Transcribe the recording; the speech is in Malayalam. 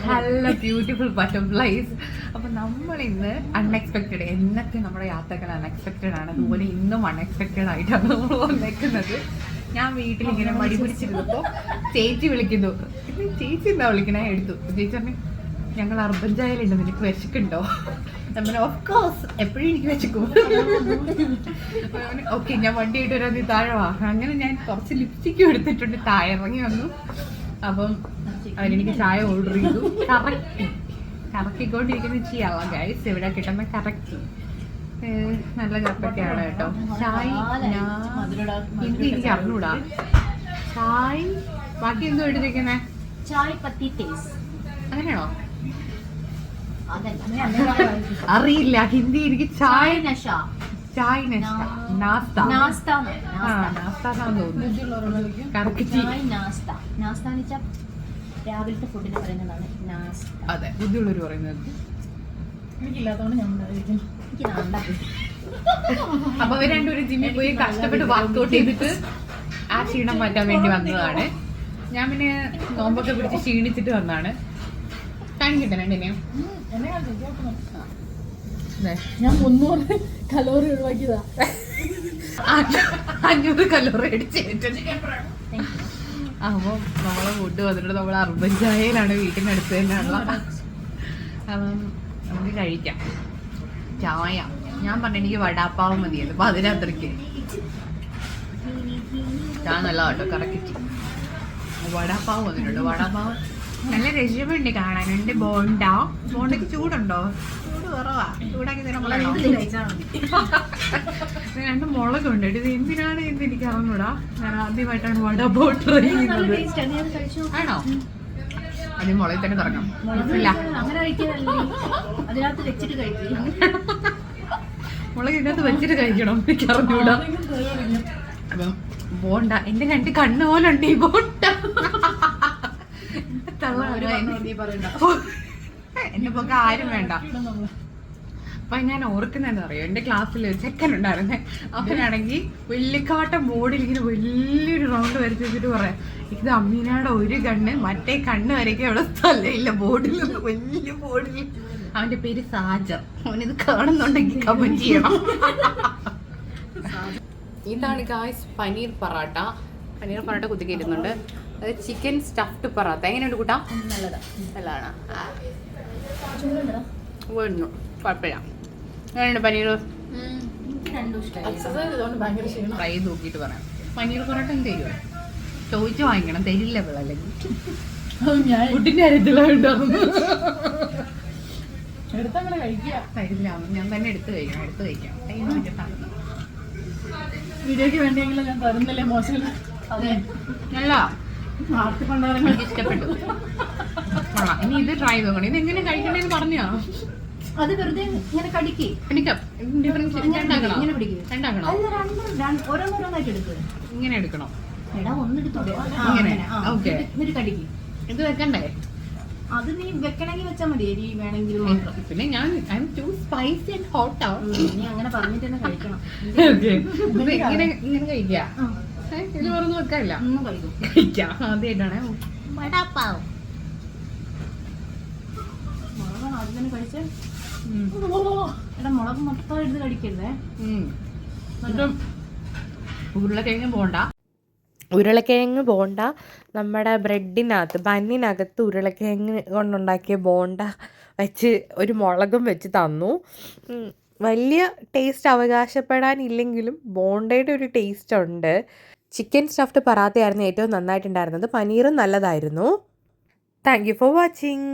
നല്ല ബ്യൂട്ടിഫുൾ ബട്ടർഫ്ലൈസ്. അപ്പം നമ്മളിന്ന് അൺഎക്സ്പെക്റ്റഡ്, എന്നൊക്കെ നമ്മുടെ യാത്രകൾ അൺഎക്സ്പെക്റ്റഡ് ആണ്, അതുപോലെ ഇന്നും അൺഎക്സ്പെക്റ്റഡ് ആയിട്ടാണ് നമ്മൾ വന്നേക്കുന്നത്. ഞാൻ വീട്ടിലിങ്ങനെ മടി പിടിച്ചിരുന്നപ്പോൾ ചേച്ചി വിളിക്കുന്നു. ചേച്ചി എന്താ വിളിക്കണേ? എടുത്തു. ചേച്ചി പറഞ്ഞു ഞങ്ങൾ അർബൻ ചായയിലുണ്ട്, നിനക്ക് വിശക്കുണ്ടോ? നമ്മൾ ഓഫ് കോഴ്സ് എപ്പോഴും എനിക്ക് വിശക്കും. ഓക്കെ ഞാൻ വണ്ടി ആയിട്ട് വരാൻ നീ താഴെ വാ. അങ്ങനെ ഞാൻ കുറച്ച് ലിപ്സ്റ്റിക്കും എടുത്തിട്ടുണ്ട്, താഴെ ഇറങ്ങി വന്നു. അപ്പം അവനെനിക്ക് ചായ ഓർഡർ ചെയ്തു. കറക്കിക്കൊണ്ടിരിക്കുന്ന ചെയ്യാവാം ഗൈസ്, എവിടെ കിട്ടുന്ന കറക്റ്റ്. നല്ല കപ്പക്കയാണ് കേട്ടോ. ചായ ഹിന്ദി എനിക്ക് അറിഞ്ഞൂടാ. ചായ ബാക്കി എന്തോ എടുത്തിരിക്കുന്നേ? ചായ് പത്തി ടേസ്റ്റ് അങ്ങനെയാണോ? അറിയില്ല ഹിന്ദി എനിക്ക്. ചായ നശ, ചായ നാസ്ത, രാവിലത്തെ ഫുഡിനെ പറയുന്നതാണ് നാസ്ത. അതെ, ബുദ്ധിയുള്ളവർ പറയുന്നത്. അപ്പൊ അവർ രണ്ടുപേരും ജിമ്മിൽ പോയി കഷ്ടപ്പെട്ട് വർക്ക്ഔട്ട് ചെയ്തിട്ട് ആ ക്ഷീണം മാറ്റാൻ വേണ്ടി വന്നതാണ്. ഞാൻ പിന്നെ നോമ്പൊക്കെ പിടിച്ച് ക്ഷീണിച്ചിട്ട് വന്നതാണ്. കാണിക്കട്ടെ രണ്ടിനെ. ഞാൻ 300 കലോറി ഒഴിവാക്കിയതാ. 500 കലോറി അടിച്ചിട്ടുണ്ട്. അപ്പം നമ്മളെ ഫുഡ് വന്നിട്ട് നമ്മൾ അർബൻ ചായയിലാണ്, വീട്ടിനടുത്ത് തന്നെയാണല്ലോ. അപ്പം നമുക്ക് കഴിക്കാം ചായ. ഞാൻ പറഞ്ഞു എനിക്ക് വടാപ്പാവ് മതിയത്, അപ്പൊ അതിനത്രയ്ക്ക് ചായ നല്ല കേട്ടോ. കറക്റ്റ് വടാപ്പാവ് വന്നിട്ടുണ്ട്. വടാപ്പാവ് നല്ല രസമുണ്ട് കാണാനുണ്ട്. ബോണ്ടയ്ക്ക് ചൂടുണ്ടോ? ചൂട് കുറവാ. ചൂടാക്കി തരാൻ 2 മുളകുണ്ട്. ഇത് എന്തിനാണ് എന്ന് എനിക്ക് അറിഞ്ഞൂടാ. ഞാൻ ആദ്യമായിട്ടാണ് വടാപ്പാവ് ട്രൈ ചെയ്യുന്നത്. ആണോ? അതിന് മുളകിൽ തന്നെ തുടങ്ങാം. മുളക് ഇതിനകത്ത് വെച്ചിട്ട് കഴിക്കണം, എനിക്ക് അറിഞ്ഞൂടാ. അപ്പം ബോണ്ട എന്റെ 2 കണ്ണ് പോലെ ഉണ്ട് ഈ ബോണ്ട. എന്നെ പോക്ക് ആരും വേണ്ട. അപ്പൊ ഞാൻ ഓർക്കുന്നതെന്ന് അറിയോ, എന്റെ ക്ലാസ്സിൽ ചെക്കൻ ഉണ്ടായിരുന്നേ. അവനാണെങ്കിൽ വെള്ളിക്കാട്ടം ബോർഡിൽ ഇങ്ങനെ വലിയൊരു റൗണ്ട് വരച്ച് വെച്ചിട്ട് പറയാം, ഇത് അമ്മീനയുടെ ഒരു കണ്ണ്, മറ്റേ കണ്ണ് വരയ്ക്കാൻ അവിടെ സ്ഥലമില്ല ബോർഡിൽ, വലിയ ബോർഡിൽ. അവന്റെ പേര് സാജർ. അവനിത് കാണുന്നുണ്ടെങ്കിൽ കമന്റ് ചെയ്യണം. ഇതാണ് ഗായ്സ് പനീർ പൊറാട്ട. പനീർ പൊറാട്ട കുത്തിക്കയറ്റുന്നുണ്ട്. അത് ചിക്കൻ സ്റ്റഫ്ഡ് പൊറാട്ട. എങ്ങനെയുണ്ട് കൂട്ടാ? നല്ലതാണ്. വേണു കുഴപ്പമില്ല. എങ്ങനെയുണ്ട് പനീർ? ഫ്രൈ നോക്കിയിട്ട് പറയാം. പനീർ പൊറാട്ട എന്ത് തരുമോ? ചോദിച്ചു വാങ്ങിക്കണം, തരില്ല അല്ലെങ്കിൽ ഫുഡിന്റെ കാര്യത്തിലുണ്ടാവുന്നു. തരില്ല, ഞാൻ തന്നെ എടുത്ത് കഴിക്കാം. വീഡിയോക്ക് വേണ്ടിയെങ്കിലും ഞാൻ തരുന്നില്ലേ? മോശം നല്ല ഇഷ്ടപ്പെട്ടു. ഇനി ഇത് ട്രൈ ചെയ്ത് നോക്കണം. ഇത് എങ്ങനെ കഴിക്കണേന്ന് പറഞ്ഞോ? അത് വെറുതെ ഇങ്ങനെ കടിക്ക്. ഇങ്ങനെ എടുക്കണം. ഇത് വെക്കണ്ടേ? അത് നീ വെക്കണമെങ്കിൽ വെച്ചാൽ മതി. എരി വേണമെങ്കിലും. പിന്നെ ഞാൻ സ്പൈസി ആൻഡ് ഹോട്ട് നീ അങ്ങനെ പറഞ്ഞിട്ട് തന്നെ കഴിക്കണം. ഇങ്ങനെ കഴിക്കാം. ഇത് പറഞ്ഞു വെക്കാനില്ല, കഴിക്കാം. ആദ്യമായിട്ടാണ് വടാപ്പാവ്. മുളകാണ് ആദ്യം തന്നെ കഴിച്ചേ. എടാ മുളക് മൊത്തം എടുത്ത് കഴിക്കരുതേ. ഉരുളക്കിഴങ്ങ് ബോണ്ട നമ്മുടെ ബ്രെഡിനകത്ത്, ബന്നിനകത്ത് ഉരുളക്കിഴങ്ങ് കൊണ്ടുണ്ടാക്കിയ ബോണ്ട വെച്ച് ഒരു മുളകും വെച്ച് തന്നു. വലിയ ടേസ്റ്റ് അവകാശപ്പെടാനില്ലെങ്കിലും ബോണ്ടയുടെ ഒരു ടേസ്റ്റ് ഉണ്ട്. ചിക്കൻ സ്റ്റഫ്ഡ് പറാത്തയായിരുന്നു ഏറ്റവും നന്നായിട്ടുണ്ടായിരുന്നത്. പനീറും നല്ലതായിരുന്നു. Thank you for watching.